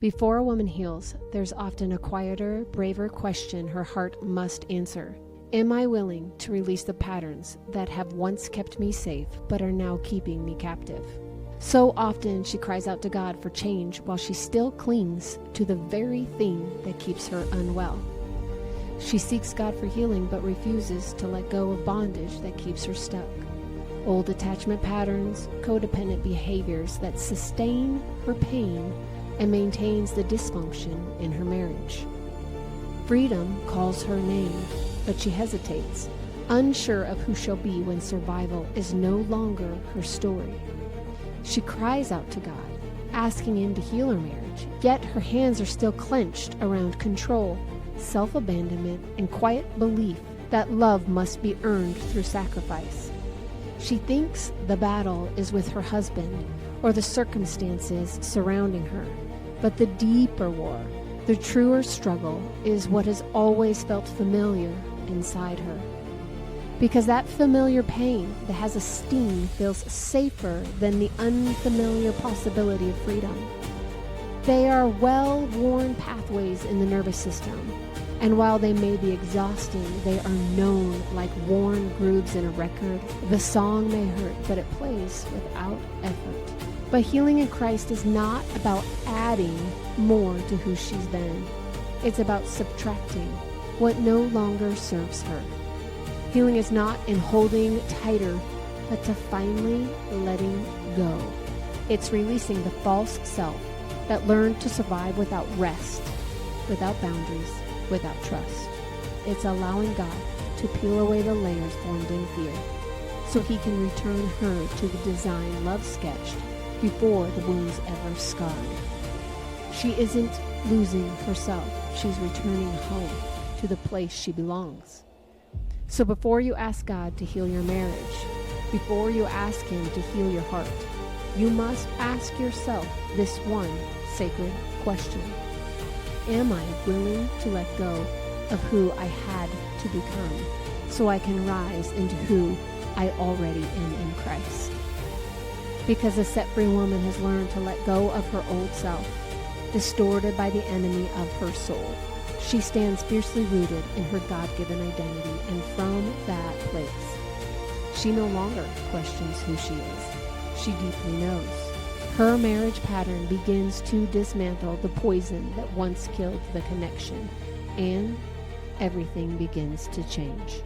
Before a woman heals, there's often a quieter, braver question her heart must answer. Am I willing to release the patterns that have once kept me safe but are now keeping me captive? So often she cries out to God for change while she still clings to the very thing that keeps her unwell. She seeks God for healing but refuses to let go of bondage that keeps her stuck. Old attachment patterns, codependent behaviors that sustain her pain and maintains the dysfunction in her marriage. Freedom calls her name, but she hesitates, unsure of who she'll be when survival is no longer her story. She cries out to God, asking Him to heal her marriage, yet her hands are still clenched around control, self-abandonment, and quiet belief that love must be earned through sacrifice. She thinks the battle is with her husband or the circumstances surrounding her, but the deeper war, the truer struggle, is what has always felt familiar inside her. Because that familiar pain that has a sting feels safer than the unfamiliar possibility of freedom. They are well-worn pathways in the nervous system, and while they may be exhausting, they are known like worn grooves in a record. The song may hurt, but it plays without effort. But healing in Christ is not about adding more to who she's been. It's about subtracting what no longer serves her. Healing is not in holding tighter, but to finally letting go. It's releasing the false self that learned to survive without rest, without boundaries, without trust. It's allowing God to peel away the layers formed in fear, so He can return her to the design love sketched before the wounds ever scarred. She isn't losing herself. She's returning home to the place she belongs. So before you ask God to heal your marriage, before you ask Him to heal your heart, you must ask yourself this one sacred question. Am I willing to let go of who I had to become so I can rise into who I already am in Christ? Because a set-free woman has learned to let go of her old self, distorted by the enemy of her soul. She stands fiercely rooted in her God-given identity, and from that place, she no longer questions who she is. She deeply knows. Her marriage pattern begins to dismantle the poison that once killed the connection, and everything begins to change.